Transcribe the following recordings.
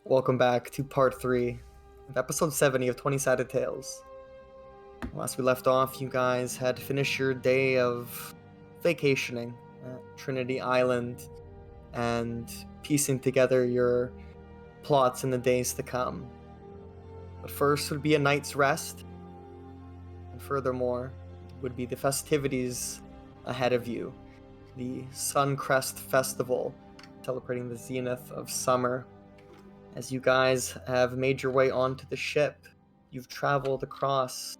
Welcome back to part 3 of episode 70 of 20 Sided Tales. Last we left off, you guys had finished your day of vacationing at Trinity Island and piecing together your plots in the days to come. But first would be a night's rest, and furthermore would be the festivities ahead of you. The Suncrest Festival, celebrating the zenith of summer. As you guys have made your way onto the ship, you've traveled across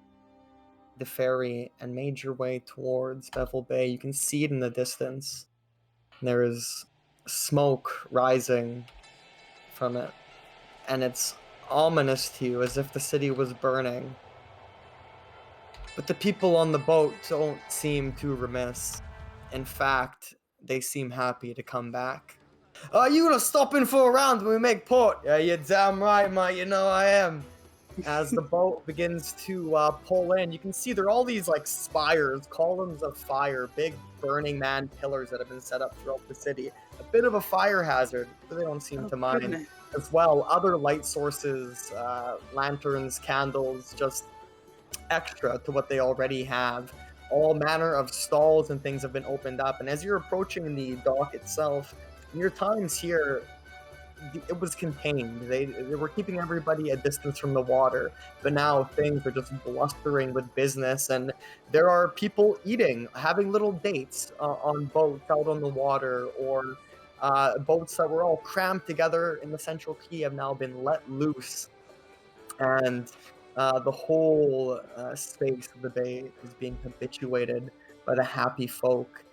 the ferry and made your way towards Bevel Bay. You can see it in the distance. There is smoke rising from it, and it's ominous to you, as if the city was burning. But the people on the boat don't seem too remiss. In fact, they seem happy to come back. You gonna stop in for a round when we make port? Yeah, you're damn right, mate. You know I am. As the boat begins to pull in, you can see there are all these like spires, columns of fire, big Burning Man pillars that have been set up throughout the city. A bit of a fire hazard, but they don't seem to mind. Goodness. As well, other light sources, lanterns, candles, just extra to what they already have. All manner of stalls and things have been opened up, and as you're approaching the dock itself, in your times here, it was contained. They were keeping everybody a distance from the water, but now things are just blustering with business, and there are people eating, having little dates on boats out on the water, or boats that were all crammed together in the central quay have now been let loose, and the whole space of the bay is being habituated by the happy folk.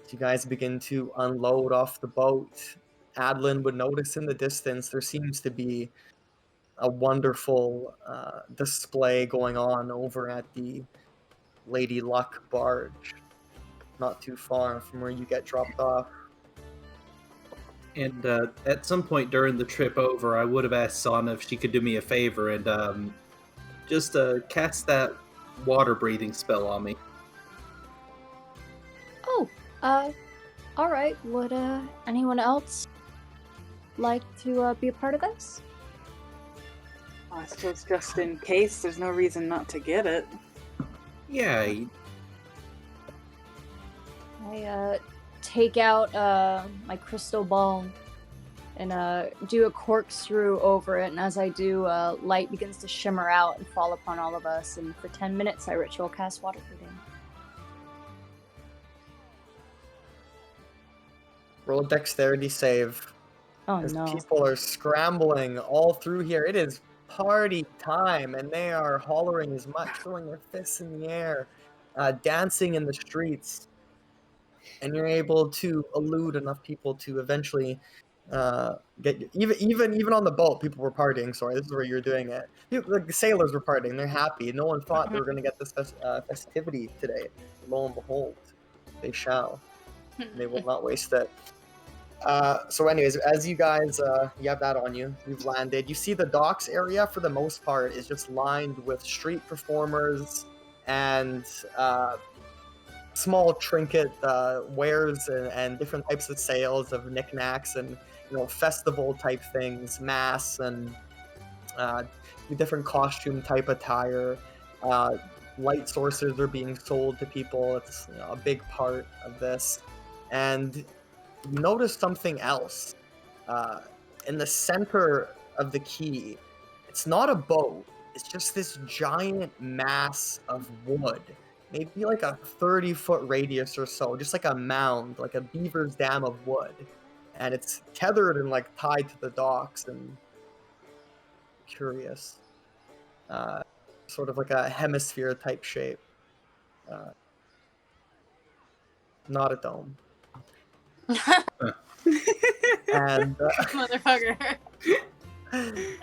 As you guys begin to unload off the boat, Adlin would notice in the distance there seems to be a wonderful display going on over at the Lady Luck barge, not too far from where you get dropped off. And at some point during the trip over, I would have asked Sana if she could do me a favor and just cast that water breathing spell on me. Oh, alright. Would anyone else like to be a part of this? I suppose just in case, there's no reason not to get it. Yeah, I take out my crystal ball and do a corkscrew over it, and as I do, light begins to shimmer out and fall upon all of us, and for 10 minutes I ritual cast water breathing. Roll a dexterity save. Oh As no. people are scrambling all through here. It is party time, and they are hollering as much, throwing their fists in the air, dancing in the streets. And you're able to elude enough people to eventually get even on the boat. People were partying. Sorry, this is where you're doing it. Like the sailors were partying. They're happy. No one thought they were going to get this festivity today. Lo and behold, they shall. They will not waste it. So anyways, as you guys, you have that on you, you've landed, you see the docks area for the most part is just lined with street performers and small trinket wares and different types of sales of knickknacks and, you know, festival type things, masks and different costume type attire. Light sources are being sold to people. It's, you know, a big part of this. And you notice something else. In the center of the quay, it's not a boat, it's just this giant mass of wood, maybe like a 30-foot radius or so, just like a mound, like a beaver's dam of wood. And it's tethered and like tied to the docks and curious. Sort of like a hemisphere type shape. Not a dome. And Motherfucker.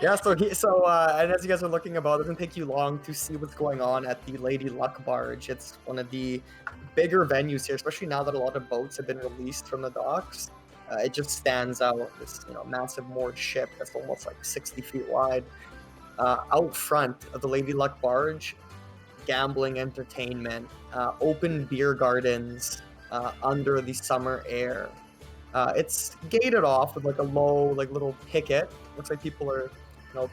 yeah, and as you guys are looking about, it doesn't take you long to see what's going on at the Lady Luck barge. It's one of the bigger venues here, especially now that a lot of boats have been released from the docks. It just stands out, this, you know, massive moored ship that's almost like 60 feet wide. Out front of the Lady Luck barge, gambling entertainment, open beer gardens under the summer air. It's gated off with like a low, like little picket. Looks like people are,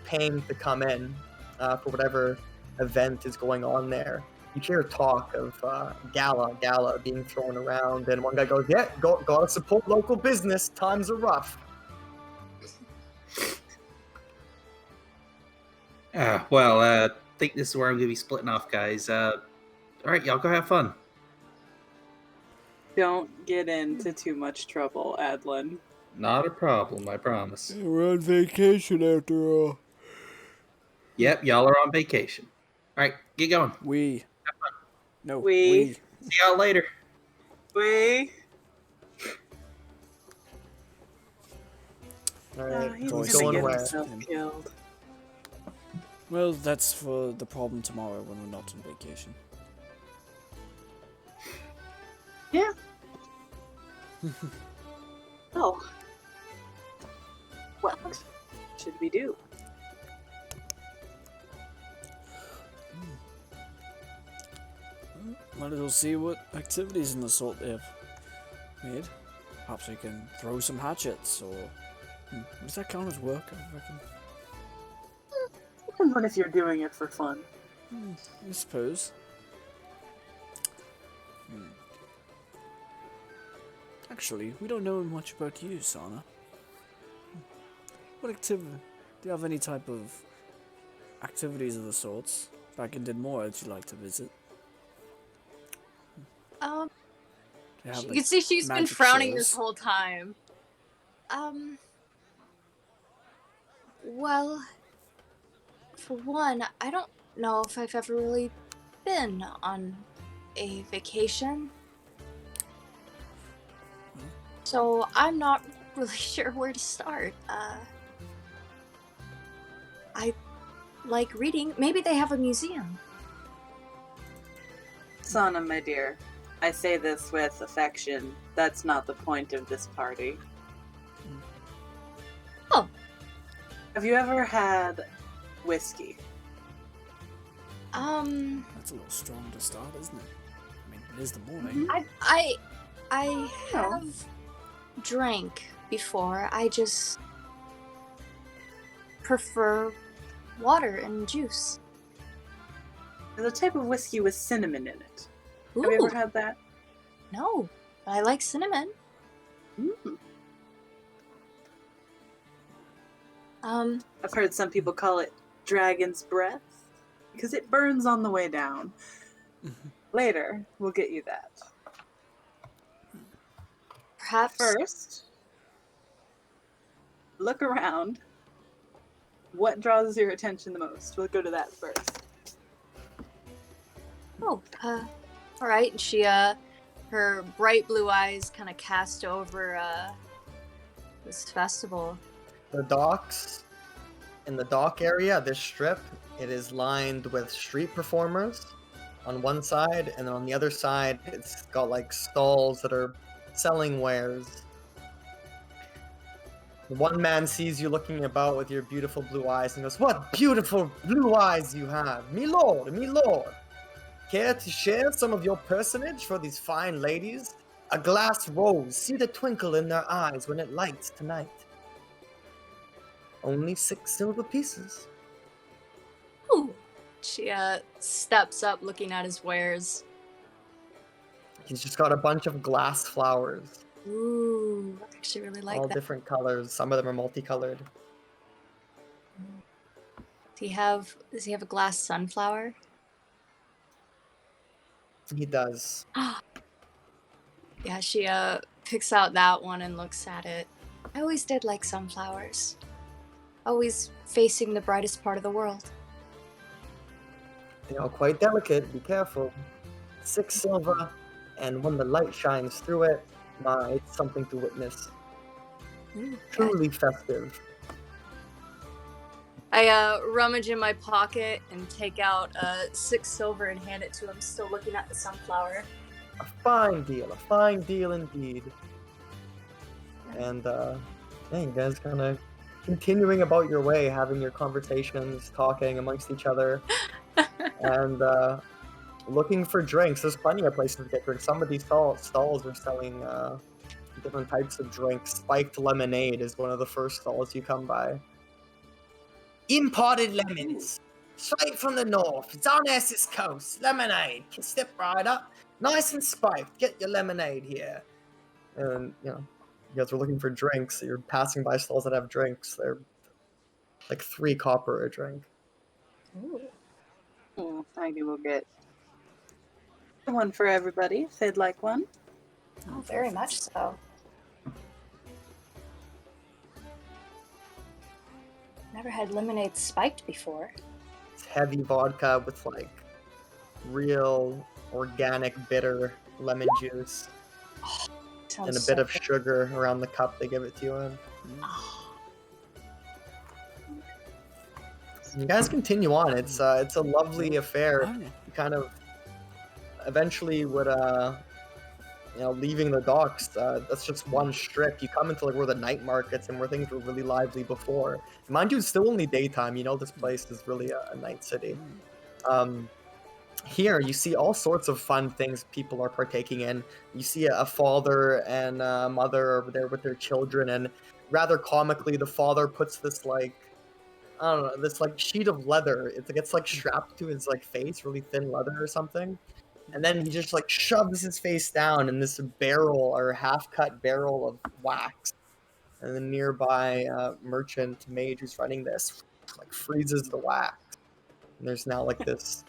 paying to come in for whatever event is going on there. You hear talk of gala being thrown around, and one guy goes, "Yeah, gotta support local business. Times are rough." Well, I think this is where I'm gonna be splitting off, guys. All right, y'all go have fun. Don't get into too much trouble, Adlin. Not a problem, I promise. We're on vacation after all. Yep, y'all are on vacation. All right, get going. We. No, We. we. See y'all later. We. All right, He's going gonna get away. himself killed. Well, that's for the problem tomorrow when we're not on vacation. Yeah. Oh. What should we do? Might as well see what activities in the sort they've made. Perhaps we can throw some hatchets, or... does that count as work, I reckon? Depends on if you're doing it for fun. I suppose. Actually, we don't know much about you, Sana. What activity... Do you have any type of activities of the sorts back in Dinmore that you'd like to visit? Do you have, You like, can see she's been magic frowning shows? this whole time. Well, for one, I don't know if I've ever really been on a vacation. So I'm not really sure where to start. I like reading. Maybe they have a museum. Sana, my dear, I say this with affection. That's not the point of this party. Oh. Have you ever had whiskey? That's a little strong to start, isn't it? I mean, it is the morning. I have drank before. I just prefer water and juice. There's a type of whiskey with cinnamon in it. Ooh, Have you ever had that? no, but I like cinnamon. Mm. Um, I've heard some people call it dragon's breath because it burns on the way down. Later, we'll get you that. perhaps. First, look around. What draws your attention the most? We'll go to that first. Oh, all right. And she, her bright blue eyes kind of cast over, this festival. The docks, in the dock area, this strip, it is lined with street performers on one side, and then on the other side, it's got like stalls that are selling wares. One man sees you looking about with your beautiful blue eyes and goes, "What beautiful blue eyes you have! Me lord, me lord! Care to share some of your personage for these fine ladies? A glass rose, see the twinkle in their eyes when it lights tonight. Only 6 silver pieces." Ooh. She, steps up looking at his wares. He's just got a bunch of glass flowers, Ooh, I actually really like all that. different colors. Some of them are multicolored. Does he have a glass sunflower? He does. Yeah, she, picks out that one and looks at it. I always did like sunflowers. Always facing the brightest part of the world. Quite delicate. Be careful. 6 silver, and when the light shines through it, it's something to witness. Ooh, Truly festive. I rummage in my pocket and take out 6 silver and hand it to him, still looking at the sunflower. A fine deal indeed. And you guys kind of continuing about your way, having your conversations, talking amongst each other, and looking for drinks. There's plenty of places to get drinks. Some of these stalls are selling different types of drinks. Spiked lemonade is one of the first stalls you come by. Imported lemons, straight from the north. It's on Essex coast. Lemonade. Step right up, nice and spiked. Get your lemonade here. And you guys are looking for drinks. So you're passing by stalls that have drinks. They're like 3 copper a drink. Oh, maybe we'll get one for everybody if they'd like one. Oh, very much so. Never had lemonade spiked before. It's heavy vodka with like real organic bitter lemon juice Sounds and a so bit of good. sugar around the cup they give it to you in. You guys continue on. It's a lovely affair. Oh, You kind of eventually would leaving the docks. That's just one strip. You come into like where the night markets and where things were really lively before. Mind you, it's still only daytime. This place is really a night city. Here you see all sorts of fun things people are partaking in. You see a father and a mother over there with their children, and rather comically, the father puts this like, I don't know, this like sheet of leather. It's like strapped to his like face, really thin leather or something. And then he just like shoves his face down in this barrel or half-cut barrel of wax. And the nearby merchant mage who's running this like freezes the wax. And there's now like this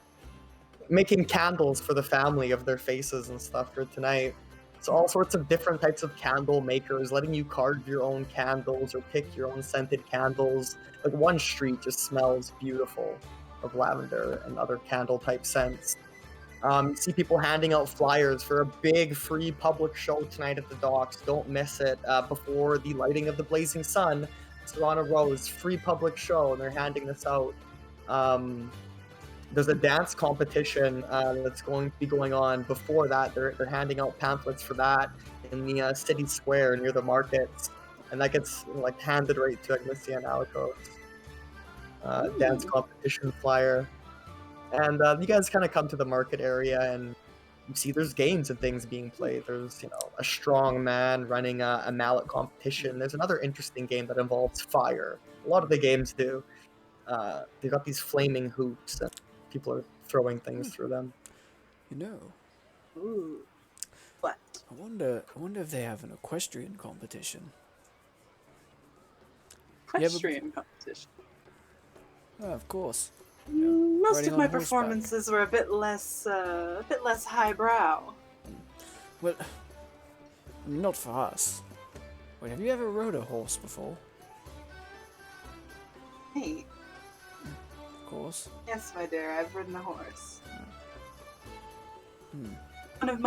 making candles for the family of their faces and stuff for tonight. So all sorts of different types of candle makers, letting you carve your own candles or pick your own scented candles. Like one street just smells beautiful of lavender and other candle type scents. You see people handing out flyers for a big free public show tonight at the docks. Don't miss it. Before the lighting of the blazing sun, Serrano Rose, free public show, and they're handing this out. There's a dance competition that's going to be going on. Before that, they're handing out pamphlets for that in the city square near the markets, and that gets like handed right to Ignacia and Alikos. Dance competition flyer. And you guys kind of come to the market area, and you see there's games and things being played. There's, a strong man running a mallet competition. There's another interesting game that involves fire. A lot of the games do. They've got these flaming hoops, and people are throwing things through them. Ooh. What? I wonder if they have an equestrian competition. Equestrian competition. Oh, of course. Most riding of on my horseback. performances were a bit less highbrow. Well, not for us. Wait, have you ever rode a horse before? Hey, Of course. yes, my dear, I've ridden a horse. Hmm. One of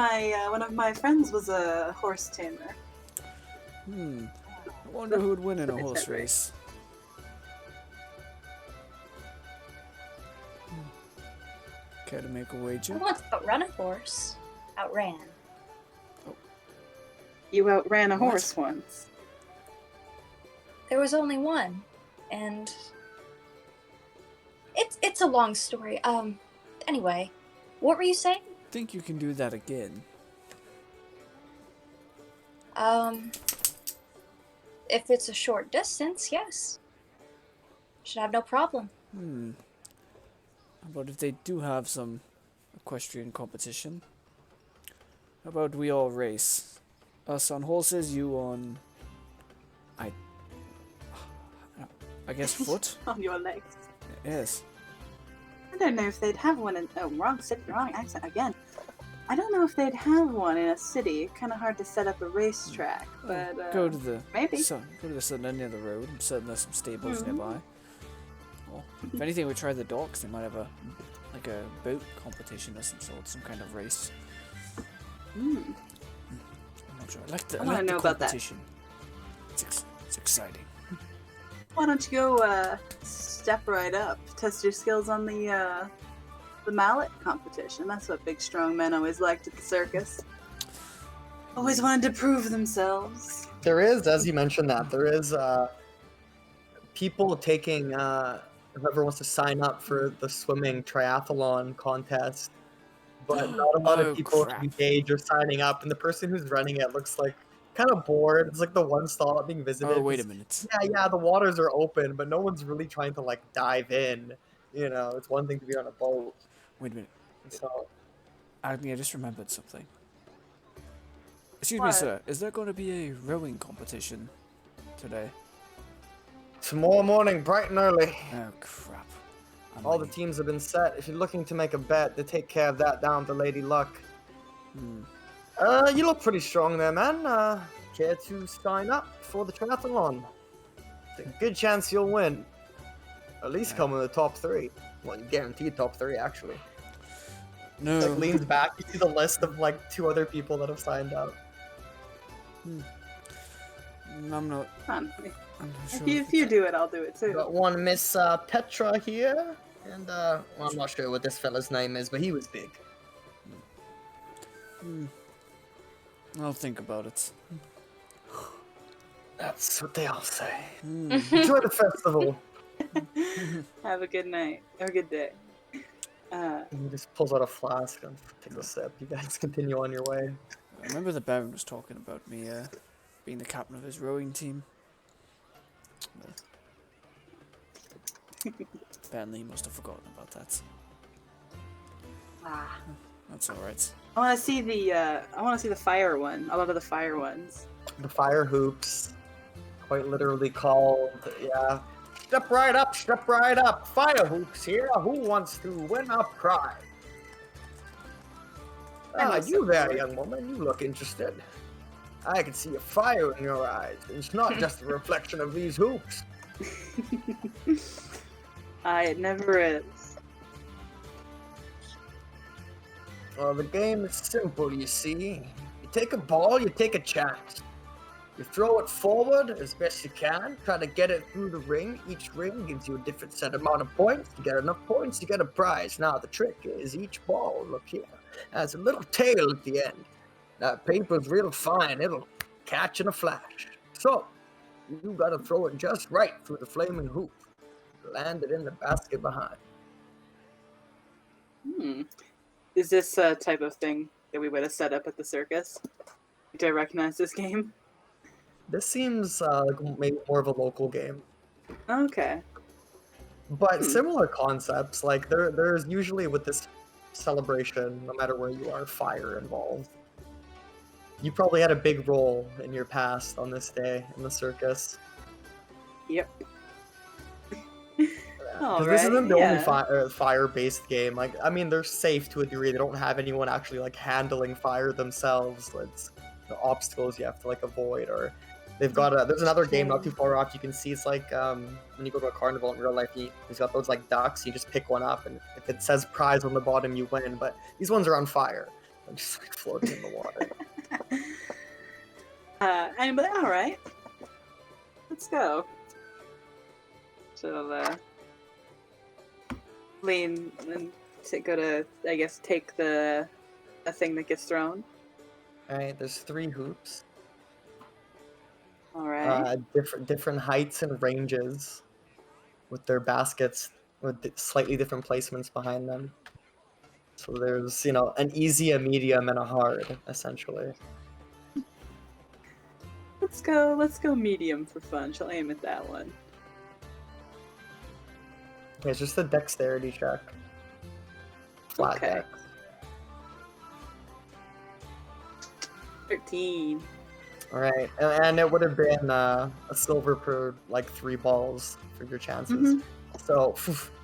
my friends was a horse tamer. I wonder who would win in a Pretty horse separate. race. Care to make a wager? I once outrun a horse. Outran. You outran a What? horse once. There was only one, and it's a long story. Anyway, what were you saying? Think you can do that again? If it's a short distance, yes. Should have no problem. How about if they do have some equestrian competition? How about we all race? Us on horses, you on... I guess foot? On your legs. Yes. I don't know if they'd have one in. Oh, wrong city, wrong accent again. I don't know if they'd have one in a city. Kind of hard to set up a racetrack, but Go to the maybe. go to the southern end of the road. I'm certain there's some stables Mhm. nearby. Well, if anything, we try the docks. They might have a boat competition of some sort, some kind of race. Hmm. I'm not sure. I like the I wanna know about that. competition. It's exciting. Why don't you go step right up, test your skills on the mallet competition? That's what big strong men always liked at the circus. Always wanted to prove themselves. There is, as you mentioned that, there is people taking, whoever wants to sign up for the swimming triathlon contest, but not a lot Oh, of people crap. engage or signing up, and the person who's running it looks like kind of bored. It's like the one stall not being visited. Oh, wait a 'cause, minute. yeah, the waters are open, but no one's really trying to like dive in. You know, it's one thing to be on a boat. Wait a minute. So Agni, I just remembered something. Excuse me, What? sir. Is there going to be a rowing competition today? tomorrow morning, bright and early, Oh, crap. I'm all the late. teams have been set. If you're looking to make a bet, to take care of that down to Lady Luck. Hmm. You look pretty strong there, man. Care to sign up for the triathlon? It's a good chance you'll win. At least come in the top 3. Well, guaranteed top 3, actually. No. Like leans back, you see the list of like 2 other people that have signed up. I'm not Fun. sure. If you do it, I'll do it too. Got one Miss Petra here, and well, I'm not sure what this fella's name is, but he was big. I'll think about it. That's what they all say. Hmm. Enjoy the festival. Have a good night. Have a good day. And he just pulls out a flask and takes a sip. You guys continue on your way. I remember the Baron was talking about me being the captain of his rowing team. Well, apparently he must have forgotten about that. That's alright. I want to see the fire one. A lot of the fire ones. The fire hoops, quite literally called, yeah. Step right up, fire hoops here. Who wants to win a prize? I know You there, some. young woman, you look interested. I can see a fire in your eyes. It's not just a reflection of these hoops. It never is. Well, the game is simple, you see. You take a ball, you take a chance. You throw it forward as best you can, try to get it through the ring. Each ring gives you a different set amount of points. You get enough points, you get a prize. Now, the trick is each ball, look here, has a little tail at the end. That paper's real fine, it'll catch in a flash. So, you gotta throw it just right through the flaming hoop. Land it in the basket behind. Is this a type of thing that we would have set up at the circus? Do I recognize this game? This seems like maybe more of a local game. Okay. But similar concepts, like there's usually with this celebration, no matter where you are, fire involved. You probably had a big role in your past on this day in the circus. Yep. 'Cause this isn't the Alright, only fire-based game. Like, I mean, they're safe to a degree. They don't have anyone actually like handling fire themselves. It's the obstacles you have to like avoid, or they've got there's another game not too far off. You can see it's like when you go to a carnival in real life, he's got those like ducks. You just pick one up, and if it says prize on the bottom, you win. But these ones are on fire. They're just like floating in the water. Anybody? All right. Let's go. So, lean and go to, I guess, take the thing that gets thrown. All right, there's 3 hoops. All right. Different heights and ranges, with their baskets with slightly different placements behind them. So there's, an easy, a medium, and a hard, essentially. Let's go medium for fun. She'll aim at that one. Okay, it's just a dexterity check. Flat Okay. dex. 13. All right, and it would have been a silver per like 3 balls for your chances. So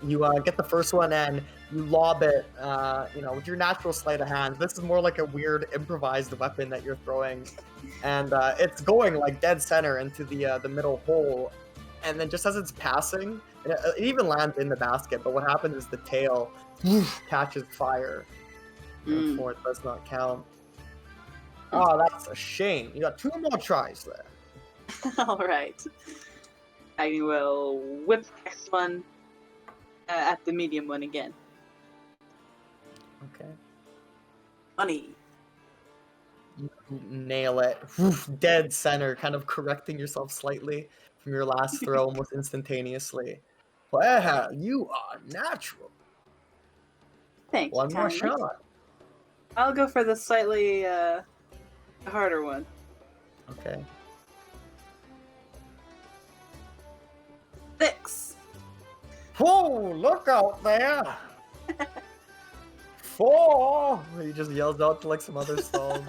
you get the first one and you lob it, with your natural sleight of hand. This is more like a weird improvised weapon that you're throwing, and it's going like dead center into the middle hole, and then just as it's passing, it even lands in the basket. But what happens is the tail catches fire, therefore it does not count. Oh, that's a shame. You got 2 more tries there. All right. I will whip the next one at the medium one again. Okay. Funny. You nail it. Dead center, kind of correcting yourself slightly from your last throw almost instantaneously. Well, you are natural. Thank you. One more kindly. shot. I'll go for the slightly harder one. Okay. 6. Whoa! Look out there! 4! He just yells out to like some other stalls.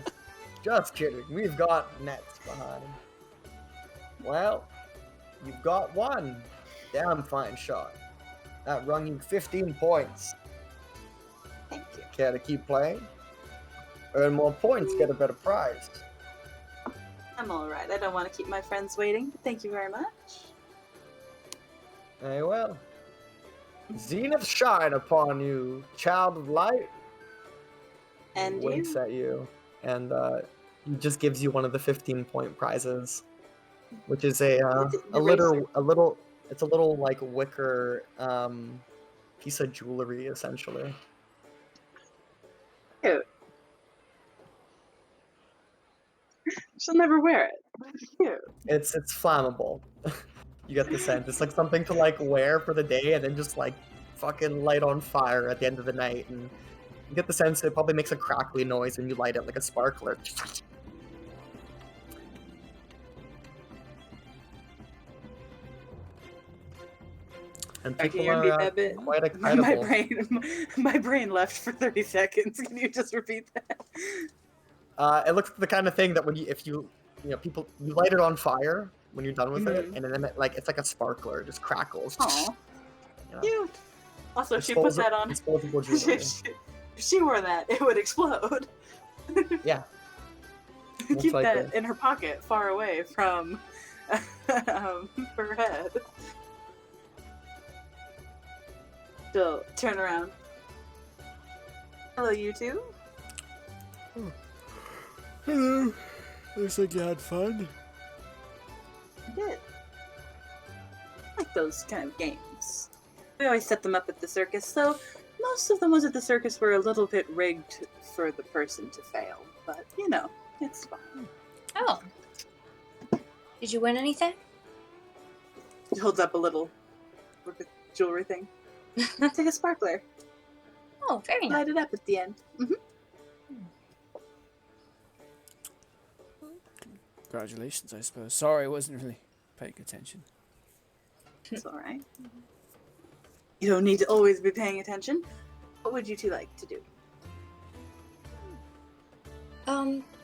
Just kidding. We've got nets behind. Well, you've got 1. Damn fine shot. That rung you 15 points. Thank you. Care to keep playing? Earn more points, get a better prize. I'm alright. I don't want to keep my friends waiting. Thank you very much. Very well. Zenith shine upon you, child of light. And Winks you? at you, and he just gives you one of the 15-point prizes, which is a little. It's a little like wicker piece of jewelry, essentially. Cute. She'll never wear it. Cute. It's flammable. You get the sense. It's like something to like wear for the day and then just like fucking light on fire at the end of the night, and you get the sense it probably makes a crackly noise when you light it like a sparkler. And Can people you repeat are that bit? quite excitable. My brain left for 30 seconds. Can you just repeat that? It looks like the kind of thing that when if you people, you light it on fire when you're done with it, and then it's like a sparkler, it just crackles. Aw. You know? Cute. Also, she put that on. Disposable jewelry. If she wore that, it would explode. Yeah. Keep Most that likely. in her pocket, far away from her head. She'll turn around. Hello, you two. Hello. Looks like you had fun. I did. I like those kind of games. We always set them up at the circus, so most of the ones at the circus were a little bit rigged for the person to fail. But, it's fine. Oh. Did you win anything? He holds up a little jewelry thing. Take a sparkler. Oh, very nice. Light it up at the end. Congratulations, I suppose. Sorry, I wasn't really paying attention. It's alright. You don't need to always be paying attention. What would you two like to do?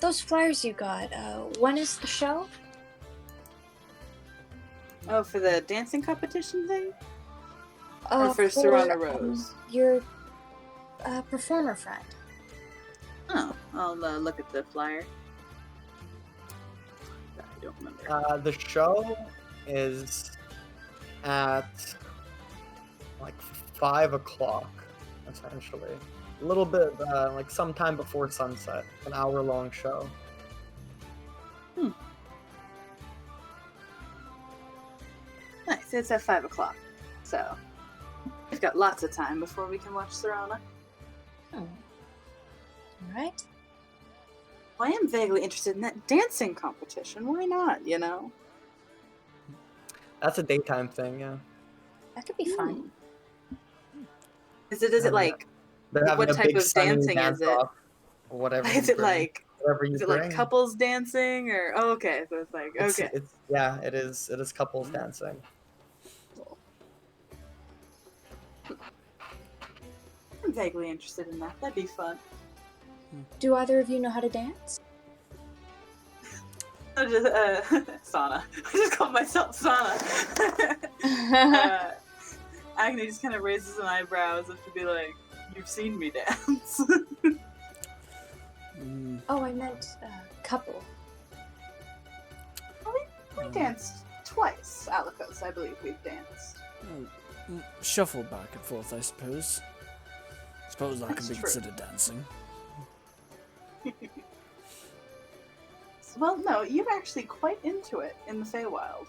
Those flyers you got, when is the show? Oh, for the dancing competition thing? Or for Serrana Rose? Your, performer friend. Oh, I'll look at the flyer. I don't remember. The show is at like 5 o'clock, essentially. A little bit like sometime before sunset. An hour-long show. Nice. It's at 5 o'clock. So, we've got lots of time before we can watch Serrana. Alright. Well, I am vaguely interested in that dancing competition. Why not, That's a daytime thing, yeah. That could be fun. Is it like, They're having what a type big of sunny dancing is it? dance-off, or whatever. Is you it bring. like, Whatever you is it bring. like couples dancing or, oh, okay, so it's like, okay. It is couples dancing. I'm vaguely interested in that. That'd be fun. Do either of you know how to dance? I just, Sana. I just called myself Sana. Agni just kind of raises an eyebrow as if to be like, you've seen me dance. Oh, I meant, couple. We danced twice, Alikos, I believe we've danced. Shuffle back and forth, I suppose. Suppose that That's can be true. considered dancing. Well, no, you're actually quite into it in the Feywild.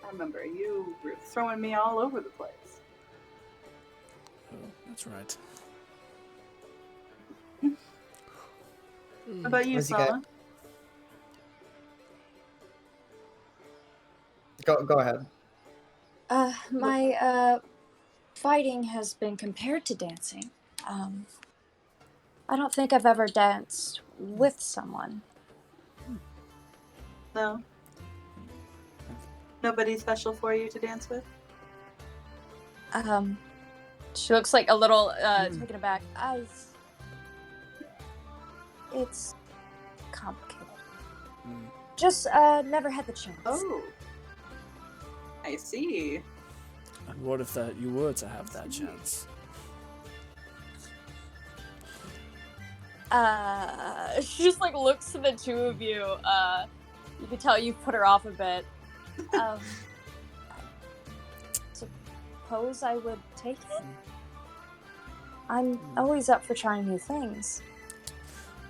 I remember, you were throwing me all over the place. Oh, that's right. How about you, Where's you got- Sana? Go ahead. My, fighting has been compared to dancing. I don't think I've ever danced with someone. No. Nobody special for you to dance with? She looks like a little taken aback. It's complicated. Just never had the chance. Oh. I see. And what if that you were to have that chance? She just like looks to the two of you. You can tell you've put her off a bit. I suppose I would take it. I'm always up for trying new things.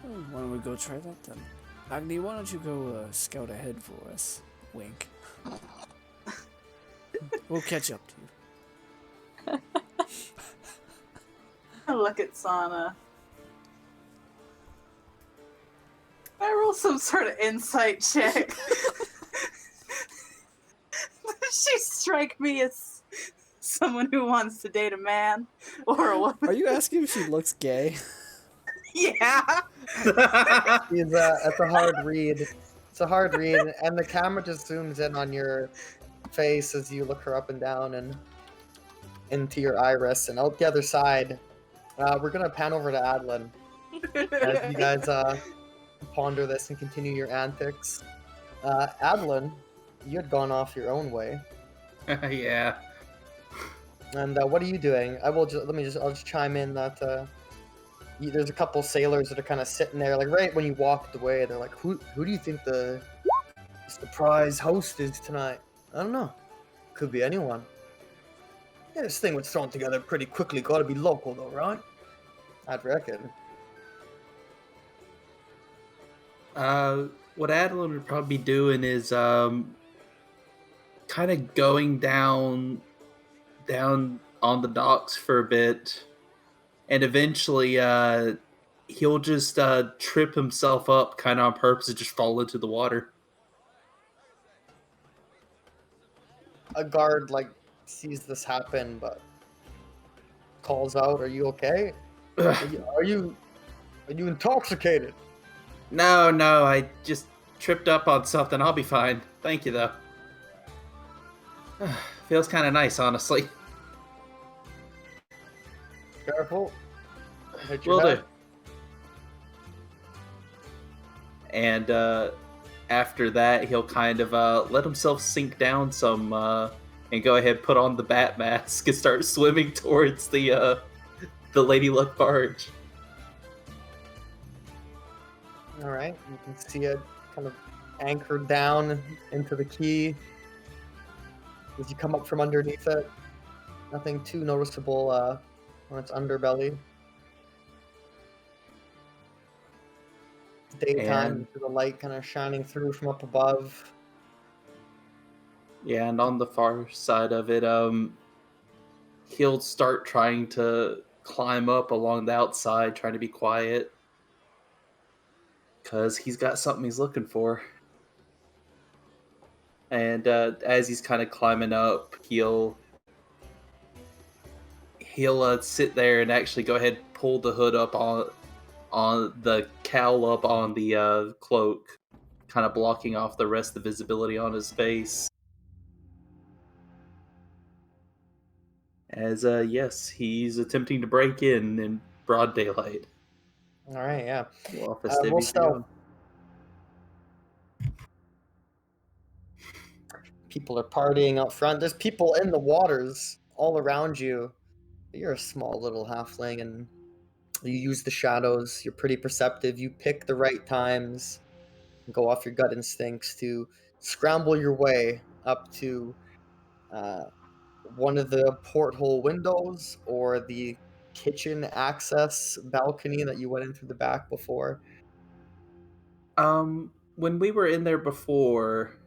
Why don't we go try that then? Agni, why don't you go scout ahead for us? Wink. We'll catch up to you. I look at Sana. I roll some sort of insight check. Does she strike me as someone who wants to date a man or a woman? Are you asking if she looks gay? Yeah. It's a hard read. It's a hard read, and the camera just zooms in on your face as you look her up and down and into your iris. And out the other side, we're gonna pan over to Adlin as you guys ponder this and continue your antics. Adlin, you had gone off your own way, Yeah. and what are you doing? I'll just chime in that there's a couple sailors that are kind of sitting there, like right when you walked away. They're like, "Who do you think the surprise host is tonight?" I don't know. Could be anyone. Yeah, this thing was thrown together pretty quickly. Got to be local, though, right? I'd reckon. What Adeline would probably be doing is kind of going down on the docks for a bit, and eventually he'll just trip himself up kind of on purpose and just fall into the water. A guard sees this happen, but calls out, "Are you okay? Are you intoxicated?" No, I just tripped up on something. I'll be fine. Thank you, though. Feels kind of nice, honestly. Careful. Hit your Will head. do. And after that, he'll kind of let himself sink down some and go ahead, put on the bat mask, and start swimming towards the Lady Luck barge. All right, you can see it kind of anchored down into the quay. As you come up from underneath it, nothing too noticeable on its underbelly. Daytime, And- the light kind of shining through from up above. Yeah, and on the far side of it, he'll start trying to climb up along the outside, trying to be quiet, because he's got something he's looking for. And as he's kind of climbing up, he'll sit there and actually go ahead and pull the hood up on the cowl up on the cloak, kind of blocking off the rest of the visibility on his face. As yes, he's attempting to break in broad daylight. All right, yeah. While We'll festivities are stealth. going. People are partying out front. There's people in the waters all around you. You're a small little halfling, and you use the shadows. You're pretty perceptive. You pick the right times, and go off your gut instincts to scramble your way up to one of the porthole windows or the kitchen access balcony that you went in through the back before. When we were in there before,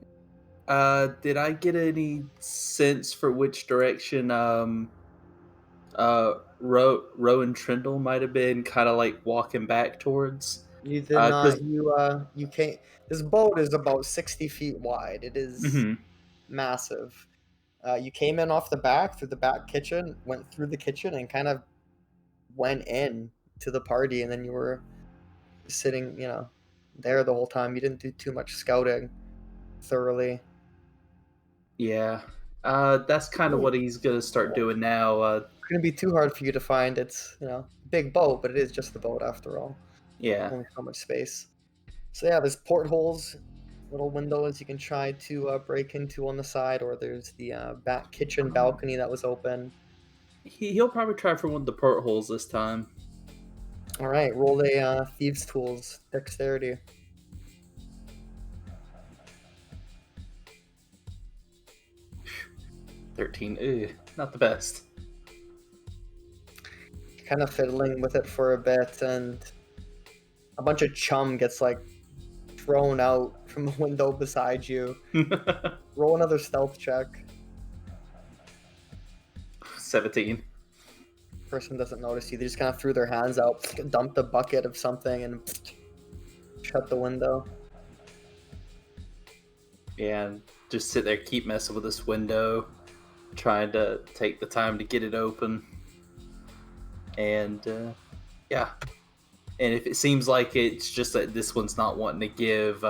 did I get any sense for which direction Roe and Trindle might have been kind of like walking back towards? You did not. You can't. This boat is about 60 feet wide. It is massive. You came in off the back through the back kitchen, went through the kitchen, and kind of went in to the party, and then you were sitting, there the whole time. You didn't do too much scouting. thoroughly. Yeah. That's kind of what he's gonna start doing now. It's gonna be too hard for you to find. It's big boat, but it is just a boat after all. Yeah. Only so much space. So yeah, there's portholes, little windows you can try to break into on the side, or there's the back kitchen balcony that was open. He'll probably try for one of the portholes this time. All right, roll a thieves' tools dexterity. 13. Ew, not the best. Kind of fiddling with it for a bit, and a bunch of chum gets like thrown out from the window beside you. Roll another stealth check. 17. Person doesn't notice you. They just kind of threw their hands out, dumped a bucket of something, and shut the window. Yeah, and just sit there, keep messing with this window, trying to take the time to get it open. And yeah, and if it seems like it's just that this one's not wanting to give,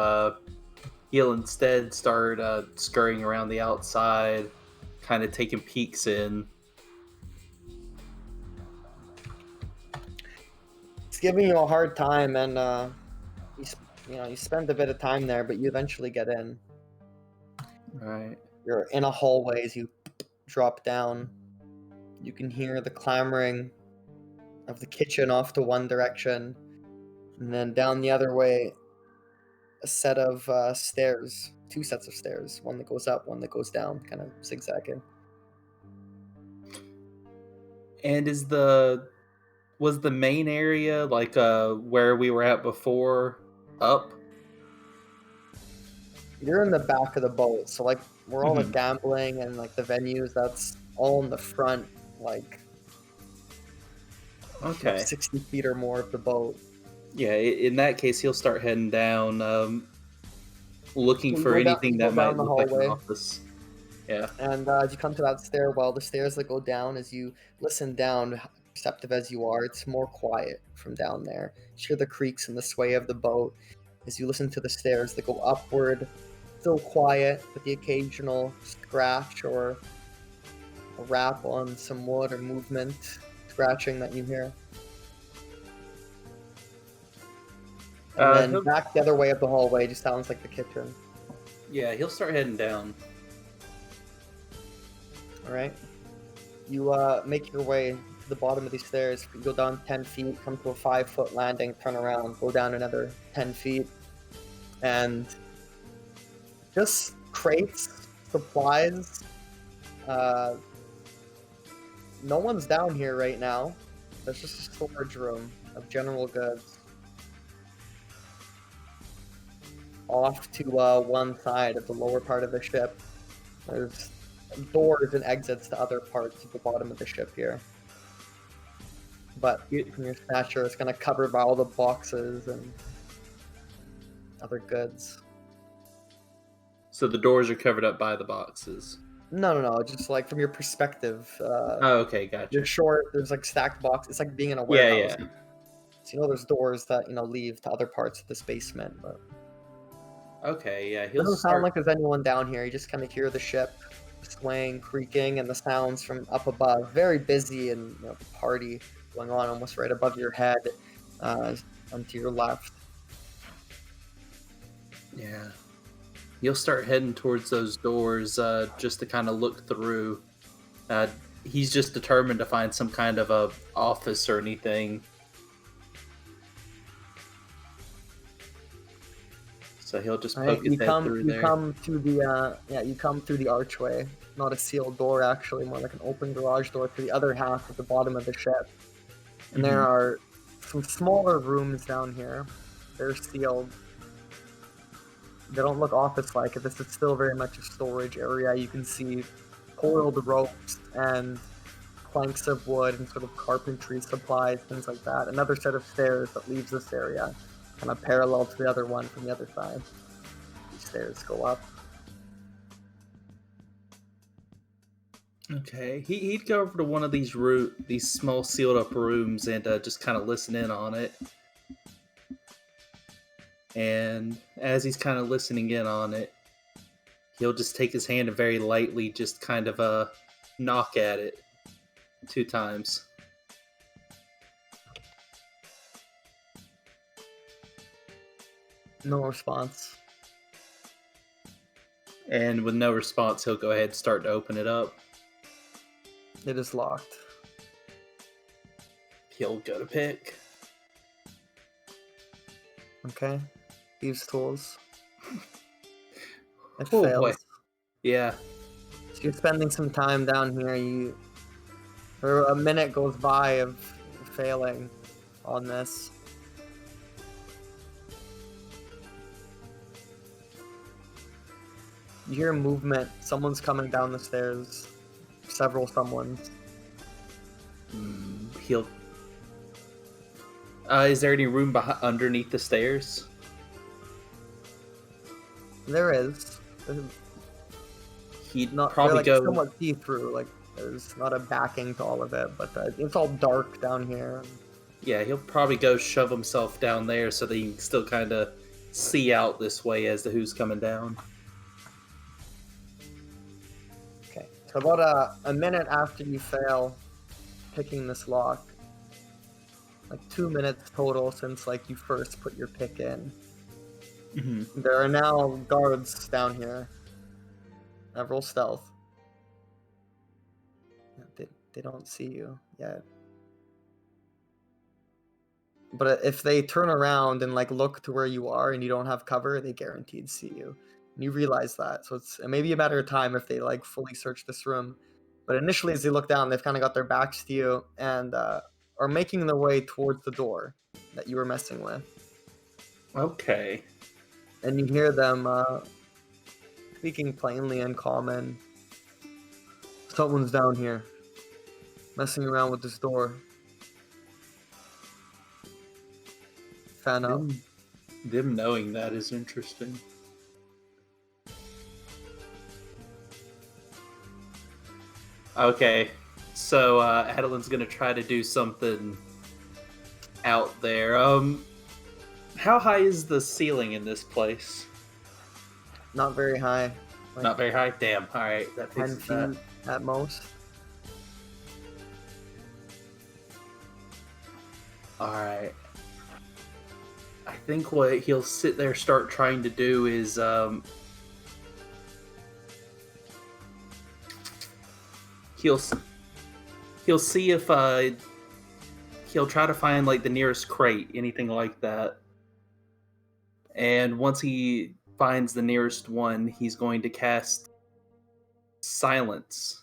he'll instead start scurrying around the outside, kind of taking peeks in. It's giving you a hard time, and you spend a bit of time there, but you eventually get in. Right. You're in a hallway as you drop down. You can hear the clamoring of the kitchen off to one direction, and then down the other way, a set of stairs, two sets of stairs, one that goes up, one that goes down, kind of zigzagging. And was the main area like where we were at before up? You're in the back of the boat, so like where all the gambling and like the venues, that's all in the front, like Okay. 60 feet or more of the boat. Yeah, in that case, he'll start heading down, looking You for go down- anything you that go might down the look like hallway. an office. Yeah. And as you come to that stairwell, the stairs that go down, as you listen down, perceptive as you are, it's more quiet from down there. You hear the creaks and the sway of the boat as you listen to the stairs that go upward. Still quiet, with the occasional scratch or a rap on some wood or movement, scratching that you hear. And then he'll- back the other way of the hallway just sounds like the kitchen. Yeah, he'll start heading down. All right. You make your way to the bottom of these stairs. You go down 10 feet, come to a 5-foot landing, turn around, go down another 10 feet, and just crates, supplies. No one's down here right now. There's just a storage room of general goods. Off to one side of the lower part of the ship, there's doors and exits to other parts of the bottom of the ship here. But from your stature, it's kind of covered by all the boxes and other goods. So the doors are covered up by the boxes. No. Just like from your perspective, Oh, okay, gotcha. you're short. There's like stacked boxes. It's like being in a Yeah, warehouse. yeah. So there's doors that leave to other parts of this basement. But Okay, yeah, it he'll doesn't start. sound like there's anyone down here. You just kind of hear the ship swaying, creaking, and the sounds from up above. Very busy, and the party going on almost right above your head, onto your left. Yeah. He'll start heading towards those doors just to kind of look through. He's just determined to find some kind of a office or anything. So he'll just All poke right, his you head come through you there. come through the you come through the archway. Not a sealed door, actually, more like an open garage door to the other half of the bottom of the ship. And there are some smaller rooms down here. They're sealed. They don't look office-like. This is still very much a storage area. You can see coiled ropes and planks of wood and sort of carpentry supplies, things like that. Another set of stairs that leaves this area, kind of parallel to the other one from the other side. These stairs go up. Okay, he'd go over to one of these small sealed up rooms and just kind of listen in on it. And as he's kind of listening in on it, he'll just take his hand and very lightly just kind of knock at it 2 times. No response. And with no response, he'll go ahead and start to open it up. It is locked. He'll go to pick. Okay. Thieves' tools. It Oh, fails. boy. Yeah. So you're spending some time down here. Or a minute goes by of failing on this. You hear movement. Someone's coming down the stairs. Several someones. He'll. Is there any room underneath the stairs? There is. He'd Not probably like go. somewhat see-through. Like there's not a backing to all of it, but it's all dark down here. Yeah, he'll probably go shove himself down there so that he can still kind of see out this way as to who's coming down. Okay. So about a minute after you fail picking this lock, like 2 minutes total since like you first put your pick in. Mm-hmm. There are now guards down here. Roll stealth. They don't see you yet. But if they turn around and like look to where you are and you don't have cover, they guaranteed see you. And you realize that. So it may be a matter of time if they like fully search this room. But initially as they look down, they've kind of got their backs to you and are making their way towards the door that you were messing with. Okay. And you hear them speaking plainly in common. Someone's down here, messing around with this door. Fan up. Them knowing that is interesting. Okay, so Adeline's gonna try to do something out there. How high is the ceiling in this place? Not very high. Like Not very high? Damn, alright, that 10 fixes feet that. at most. Alright. I think what he'll sit there start trying to do is he'll see if he'll try to find like the nearest crate, anything like that. And once he finds the nearest one, he's going to cast silence.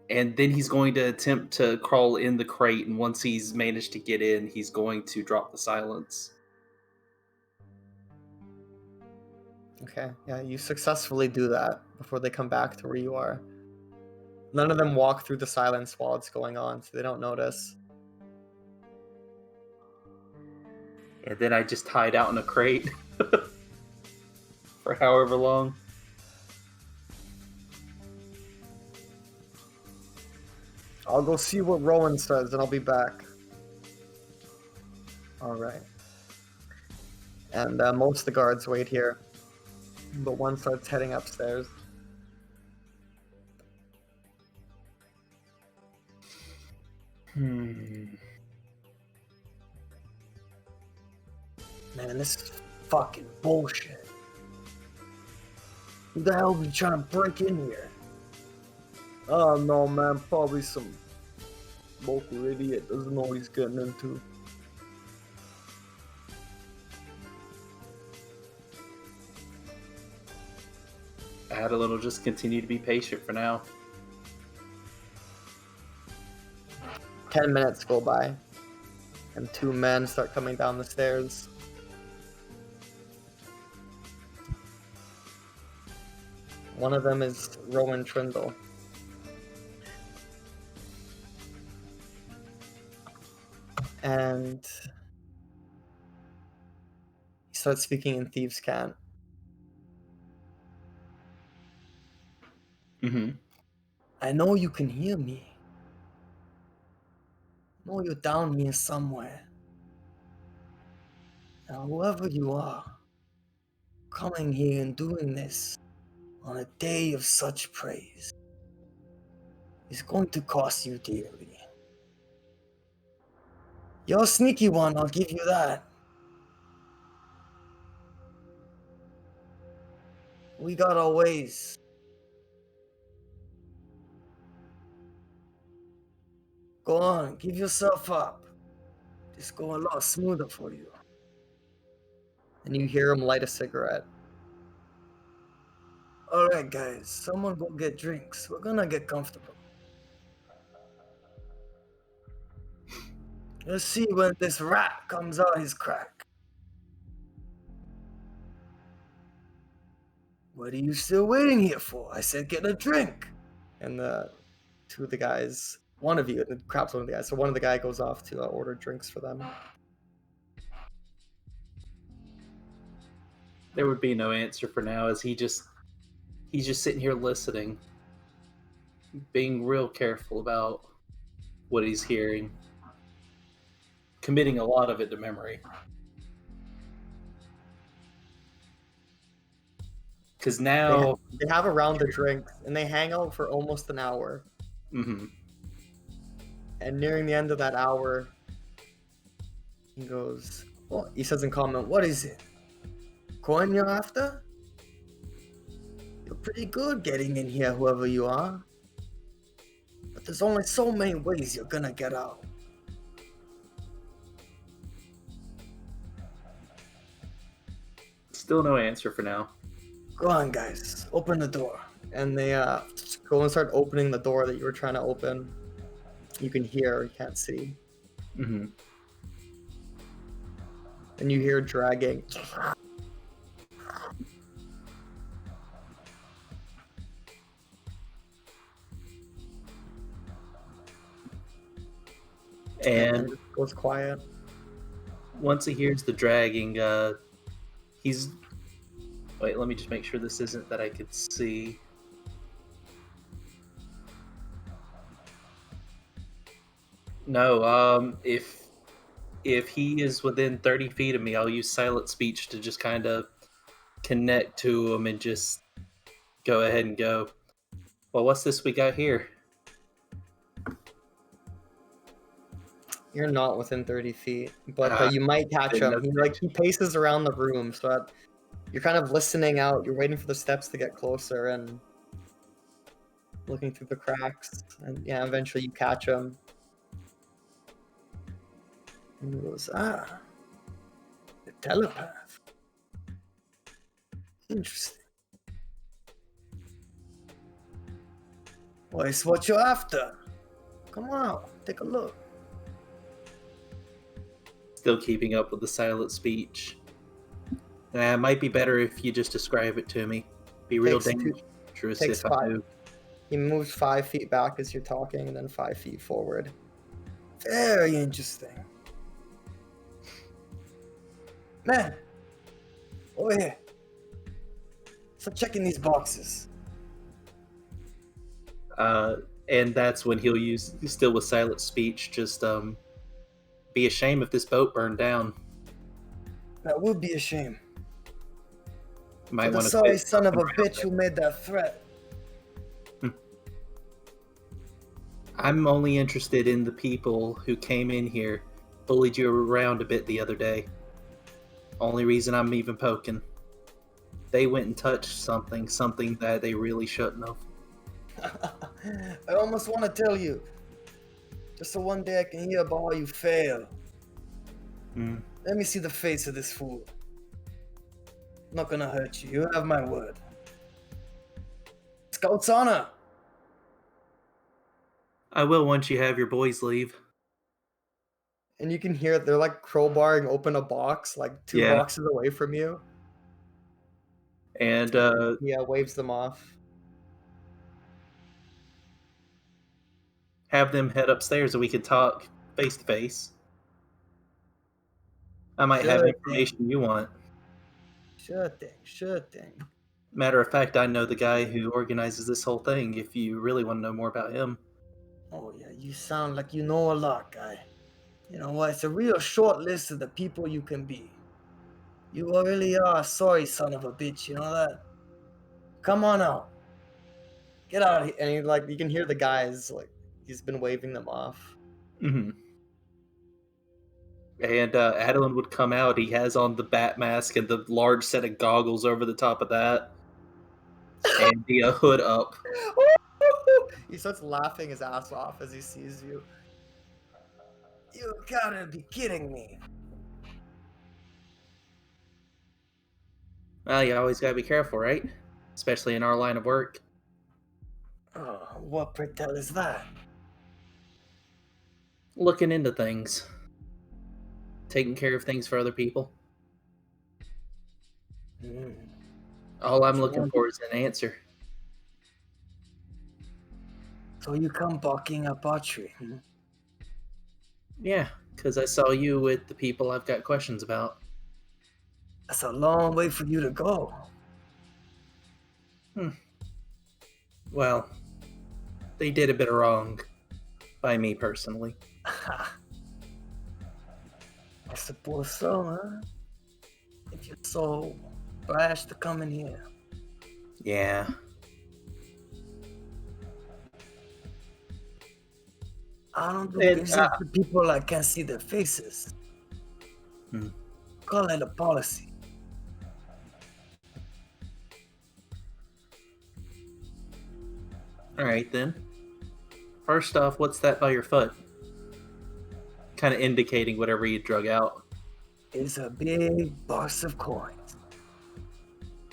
And then he's going to attempt to crawl in the crate, and once he's managed to get in, he's going to drop the silence. Okay, yeah, you successfully do that before they come back to where you are. None of them walk through the silence while it's going on, so they don't notice. And then I just hide out in a crate for however long. I'll go see what Rowan says, and I'll be back. Alright. And most of the guards wait here. But one starts heading upstairs. Man, this is fucking bullshit. Who the hell be trying to break in here? Oh no, man, probably some local idiot doesn't know what he's getting into. Adeline will just continue to be patient for now. 10 minutes go by, and 2 men start coming down the stairs. One of them is Rowan Trindle. And he starts speaking in Thieves' Cant. Mm-hmm. I know you can hear me. I know you're down here somewhere. Now, whoever you are, coming here and doing this on a day of such praise is going to cost you dearly. You're a sneaky one, I'll give you that. We got our ways. Go on, give yourself up. It's going a lot smoother for you. And you hear him light a cigarette. Alright guys, someone go get drinks. We're gonna get comfortable. Let's see when this rat comes out his crack. What are you still waiting here for? I said get a drink. And two of the guys, one of you, and it grabs one of the guys. So one of the guy goes off to order drinks for them. There would be no answer for now, as he's just sitting here listening, being real careful about what he's hearing, committing a lot of it to memory. Because now they have a round of drinks and they hang out for almost an hour. Mm-hmm. And nearing the end of that hour, he goes, well, he says in comment, what is it? Coin you're after? You're pretty good getting in here, whoever you are. But there's only so many ways you're gonna get out. Still no answer for now. Go on, guys. Open the door. And they go and start opening the door that you were trying to open. You can hear, you can't see. Mm-hmm. And you hear dragging. And it goes quiet. Once he hears the dragging, he's... Wait, let me just make sure this isn't that I could see. No, if he is within 30 feet of me, I'll use silent speech to just kind of connect to him and just go ahead and go, well, what's this we got here? You're not within 30 feet, but you might catch him. He paces around the room, so you're kind of listening out. You're waiting for the steps to get closer and looking through the cracks. And yeah, eventually you catch him. And he goes, the telepath. Interesting. Well, it's what you're after. Come on, take a look. Still keeping up with the silent speech. It might be better if you just describe it to me. Be real dangerous if I do. He moves 5 feet back as you're talking, and then 5 feet forward. Very interesting. Man, over here. Start checking these boxes. And that's when he'll use, still with silent speech, just be a shame if this boat burned down. That would be a shame. Might For want the to sorry son of a bitch who made that threat. I'm only interested in the people who came in here, bullied you around a bit the other day. Only reason I'm even poking. They went and touched something that they really shouldn't have. I almost want to tell you. Just so one day I can hear about how you fail. Let me see the face of this fool. I'm not gonna hurt you. You have my word. Scout's honor. I will once you have your boys leave. And you can hear they're like crowbarring open a box, like two boxes away from you. And waves them off. Have them head upstairs and we can talk face to face. I might have information you want. Sure thing. Matter of fact, I know the guy who organizes this whole thing, if you really want to know more about him. Oh yeah, you sound like you know a lot, guy. You know what? It's a real short list of the people you can be. You really are a sorry son of a bitch, you know that? Come on out. Get out of here. And you can hear the guys, he's been waving them off. Mm-hmm. And Adeline would come out. He has on the bat mask and the large set of goggles over the top of that. And the hood up. He starts laughing his ass off as he sees you. You gotta be kidding me. Well, you always gotta be careful, right? Especially in our line of work. Oh, what pretell is that? Looking into things. Taking care of things for other people. All I'm looking for is an answer. So you come barking up our tree, Yeah, because I saw you with the people I've got questions about. That's a long way for you to go. Well, they did a bit of wrong. By me personally. I suppose so, huh? If you're so brash to come in here. Yeah. I don't do business with people I can't see their faces. Call it a policy. Alright then. First off, what's that by your foot? Kind of indicating whatever you drug out. It's a big box of coins.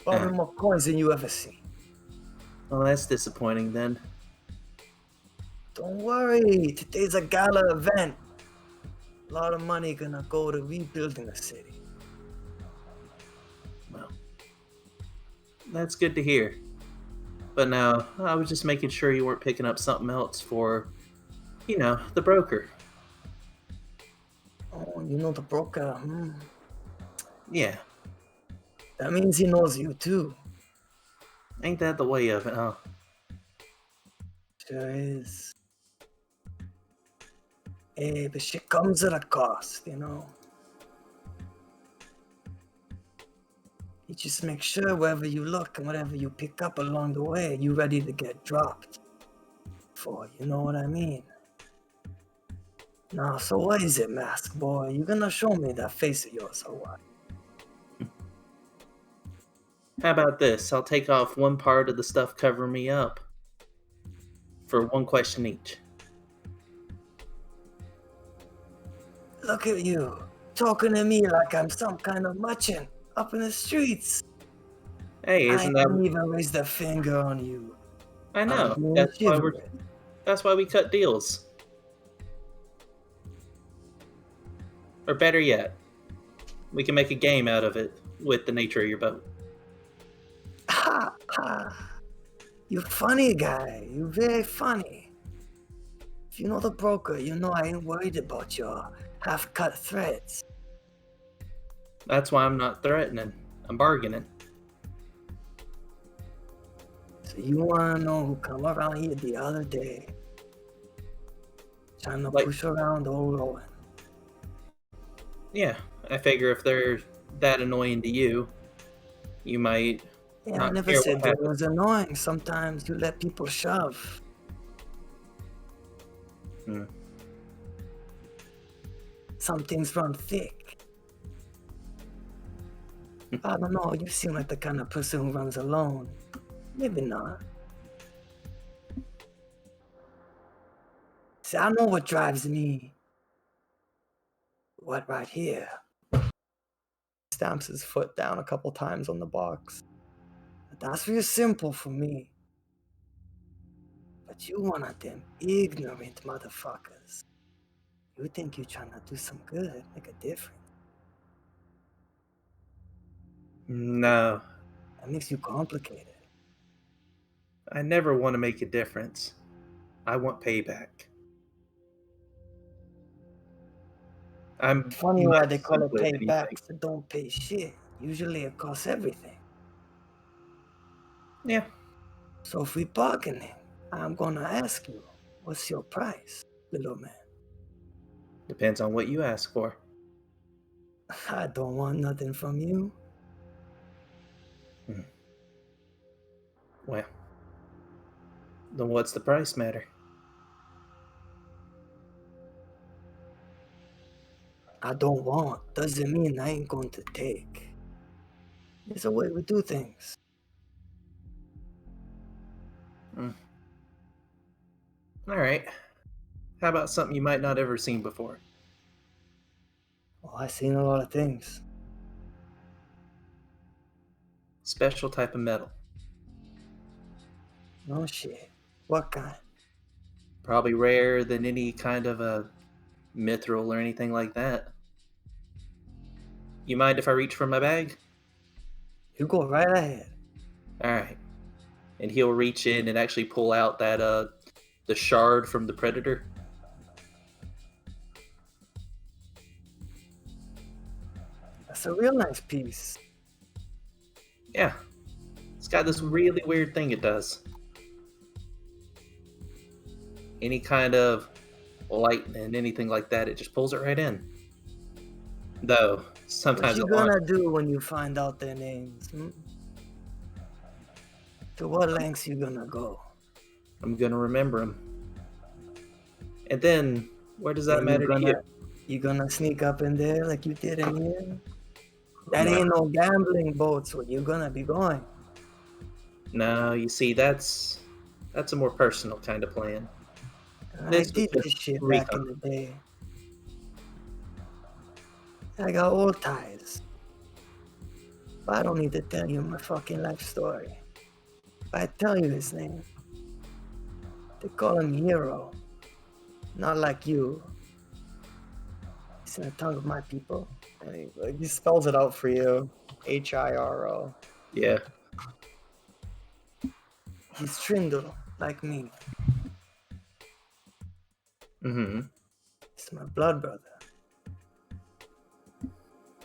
Probably more coins than you ever seen. Well, that's disappointing then. Don't worry, today's a gala event. A lot of money gonna go to rebuilding the city. Well, that's good to hear. But no, I was just making sure you weren't picking up something else for, the broker. Oh, you know the broker, Yeah. That means he knows you too. Ain't that the way of it, huh? Sure is. Hey, but shit comes at a cost, You just make sure wherever you look and whatever you pick up along the way, you ready to get dropped for, you know what I mean? Now, so what is it, Mask Boy? You gonna show me that face of yours or what? How about this? I'll take off one part of the stuff covering me up. For one question each. Look at you, talking to me like I'm some kind of merchant up in the streets. Hey, isn't I that... didn't even raise the finger on you. I know. I'm being That's why we cut deals. Or better yet, we can make a game out of it with the nature of your boat. Ha ha. You funny guy. You very funny. If you know the broker, you know I ain't worried about your half-cut threats. That's why I'm not threatening. I'm bargaining. So you wanna know who come around here the other day? Trying to push around old Rowan. Yeah, I figure if they're that annoying to you, you might. Yeah, I never said that it was annoying. Sometimes you let people shove. Some things run thick. I don't know, you seem like the kind of person who runs alone. Maybe not. See, I know what drives me. What right here? Stamps his foot down a couple times on the box. That's real simple for me. But you one of them ignorant motherfuckers. You think you're trying to do some good, make a difference. No. That makes you complicated. I never want to make a difference. I want payback. I'm funny why they call it simpler than payback anything. for don't pay shit. Usually it costs everything. Yeah. So if we bargaining, I'm gonna ask you, what's your price, little man? Depends on what you ask for. I don't want nothing from you. Well, then what's the price matter? I don't want doesn't mean I ain't going to take. It's a way we do things. All right. How about something you might not ever seen before? Oh, I seen a lot of things. Special type of metal. No shit. What kind? Probably rarer than any kind of a mithril or anything like that. You mind if I reach for my bag? You go right ahead. All right. And he'll reach in and actually pull out that the shard from the predator. That's a real nice piece. Yeah. It's got this really weird thing it does. Any kind of light and anything like that, it just pulls it right in. Though, What sometimes you it launches. gonna do when you find out their names? To what lengths you gonna go? I'm gonna remember them. And then, where does that And matter to you? You gonna sneak up in there like you did in here? That No. ain't no gambling boats where you gonna be going. No, you see, that's a more personal kind of plan. I This was did just this shit recon. back in the day. I got old ties. But I don't need to tell you my fucking life story. If I tell you his name, they call him Hero. Not like you. It's in the tongue of my people. And he spells it out for you. Hiro. Yeah. He's Trindle, like me. Mm-hmm. He's my blood brother.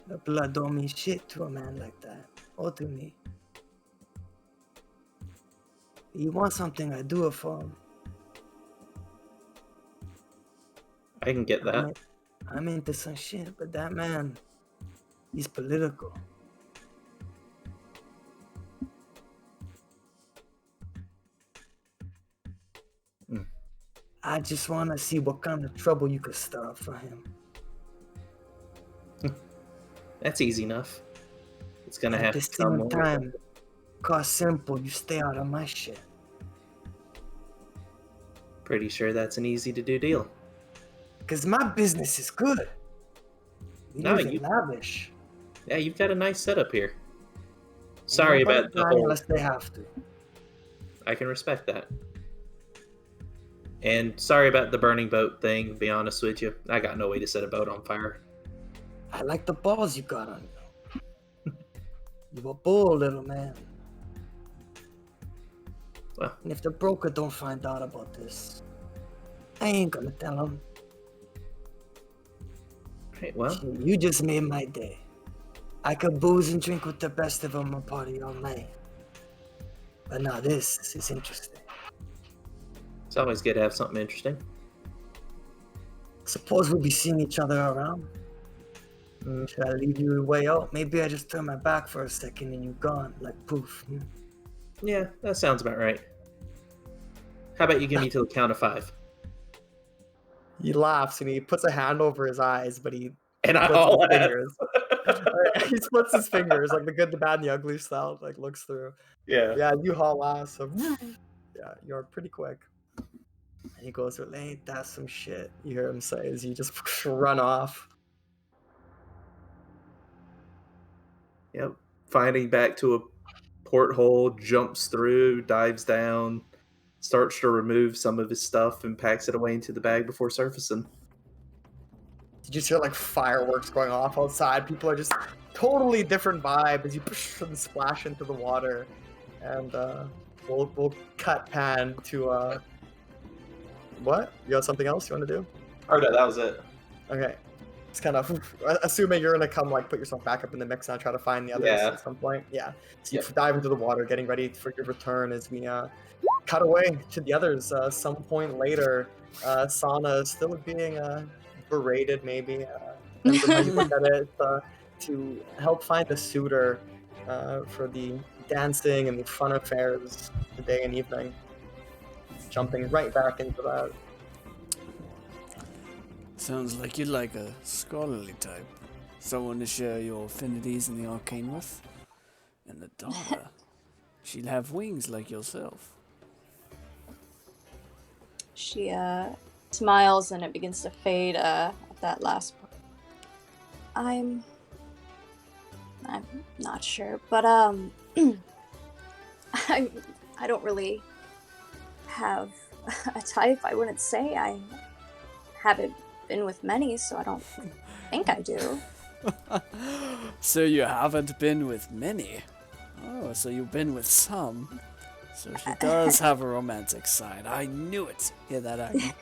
The blood don't mean shit to a man like that, or to me. You want something, I do it for him. I can get that. I'm into some shit, but that man, he's political. Mm. I just want to see what kind of trouble you could stir up for him. That's easy enough. It's gonna At have the to come same more. time, cause simple, you stay out of my shit. Pretty sure that's an easy to do deal. Cause my business is good. We No, live in you- lavish. Yeah, you've got a nice setup here. Sorry Nobody about the die whole. unless they have to. I can respect that. And sorry about the burning boat thing, to be honest with you. I got no way to set a boat on fire. I like the balls you got on you. You a bull, little man. Well, And if the broker don't find out about this, I ain't gonna tell him. right, well, Shit, you just made my day. I could booze and drink with the best of them and party all night. But now this is interesting. it's always good to have something interesting. Suppose we'll be seeing each other around. Should I leave you way out? Maybe I just turn my back for a second and you're gone, like poof. Yeah, that sounds about right. How about you give me till the count of 5? He laughs and he puts a hand over his eyes, but he And I splits all his laugh. fingers. He splits his fingers, like the good, the bad, and the ugly style, like looks through. Yeah. Yeah, you haul ass. So, yeah, you're pretty quick. And he goes, well, ain't that some shit? You hear him say as you just run off. Yep. Finding back to a porthole, jumps through, dives down, starts to remove some of his stuff, and packs it away into the bag before surfacing. You just hear like fireworks going off outside. People are just totally different vibe as you and splash into the water. And we'll cut pan to what? You got something else you want to do? Oh no, that was it. Okay. It's kind of assuming you're gonna come like put yourself back up in the mix and try to find the others Yeah. at some point. Yeah. So you Yep. dive into the water, getting ready for your return as we cut away to the others. Some point later, Sana is still being berated, maybe And from how you look at it, to help find a suitor for the dancing and the fun affairs the day and evening. Jumping right back into that. Sounds like you'd like a scholarly type. Someone to share your affinities in the arcane with. And a daughter. She'd have wings like yourself. She smiles and it begins to fade at that last part. I'm not sure, but I don't really have a type. I wouldn't say. I haven't been with many, so I don't think I do. So you haven't been with many? Oh, so you've been with some. So she does have a romantic side. I knew it. Hear that, Aggie?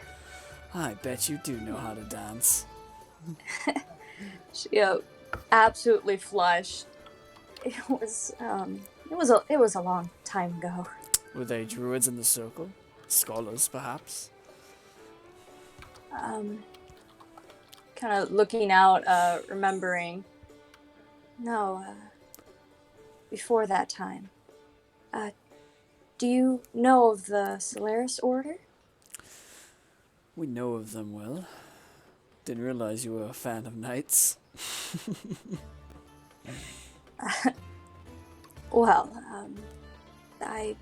I bet you do know how to dance. She absolutely flushed. It was a long time ago. Were they druids in the circle? Scholars, perhaps? Kind of looking out, remembering. No, before that time. Do you know of the Solaris Order? We know of them well. Didn't realize you were a fan of knights. Well, I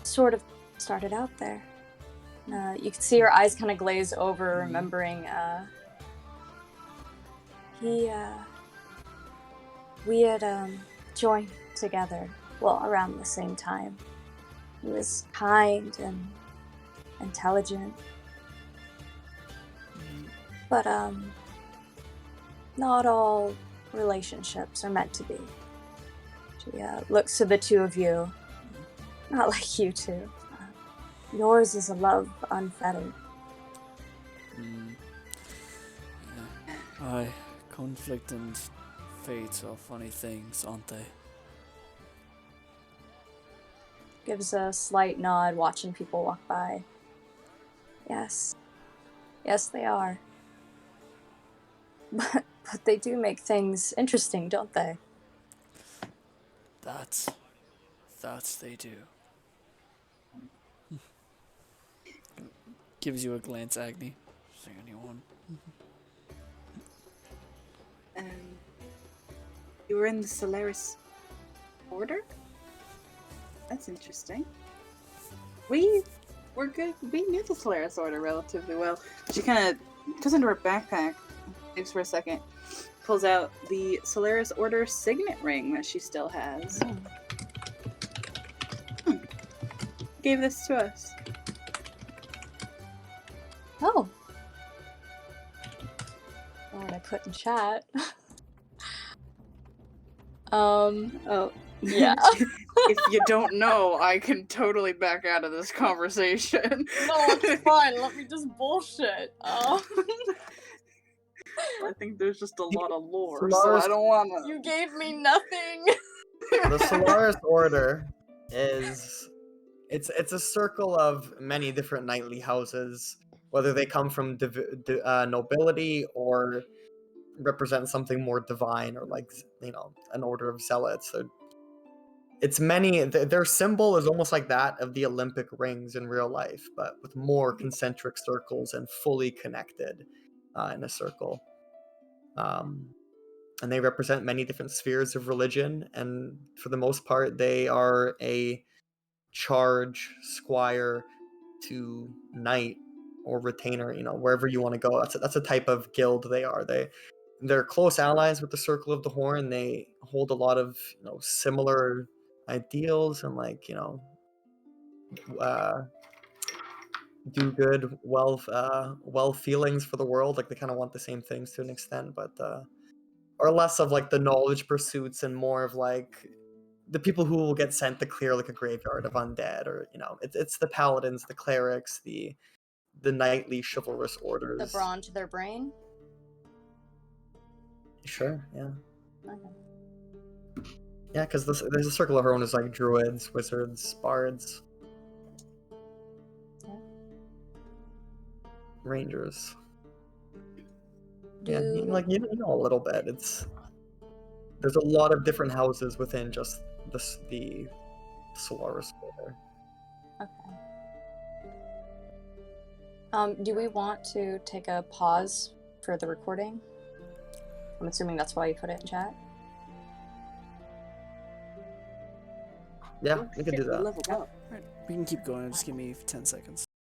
sort of started out there. You can see her eyes kind of glaze over, remembering, we had, joined together, well, around the same time. He was kind and intelligent. But, not all relationships are meant to be. She looks to the two of you. Not like you two. Yours is a love unfettered. Aye, conflict and fate are funny things, aren't they? Gives a slight nod, watching people walk by. Yes. Yes, they are. But they do make things interesting, don't they? That they do. Gives you a glance, Agni. Is there anyone? You were in the Solaris Order? That's interesting. We were good. We knew the Solaris Order relatively well. She kind of goes into her backpack, thinks for a second, pulls out the Solaris Order signet ring that she still has. Gave this to us. Oh. What I put in chat. Oh. Yeah. If you don't know, I can totally back out of this conversation. No, it's fine. Let me just bullshit. I think there's just a lot of lore, so Solaris- I don't wanna. You gave me nothing. The Solaris Order is it's a circle of many different knightly houses, whether they come from nobility or represent something more divine, or like an order of zealots. So it's many. Their symbol is almost like that of the Olympic rings in real life, but with more concentric circles and fully connected in a circle. And they represent many different spheres of religion, and for the most part, they are a charge squire to knight or retainer. Wherever you want to go. That's a type of guild they are. They're close allies with the Circle of the Horn. They hold a lot of similar ideals and do good, well feelings for the world. Like they kind of want the same things to an extent, but or less of like the knowledge pursuits and more of like the people who will get sent to clear like a graveyard of undead, or it's the paladins, the clerics, the knightly chivalrous orders. The brawn to their brain. Sure, yeah. Okay. Yeah, because there's a Circle of Horn is like druids, wizards, bards, Yeah. rangers. Yeah, you know a little bit. There's a lot of different houses within just the Solaris Square. Okay. Do we want to take a pause for the recording? I'm assuming that's why you put it in chat. Yeah, we can do that. Leveled up. Alright, we can keep going. Just give me 10 seconds.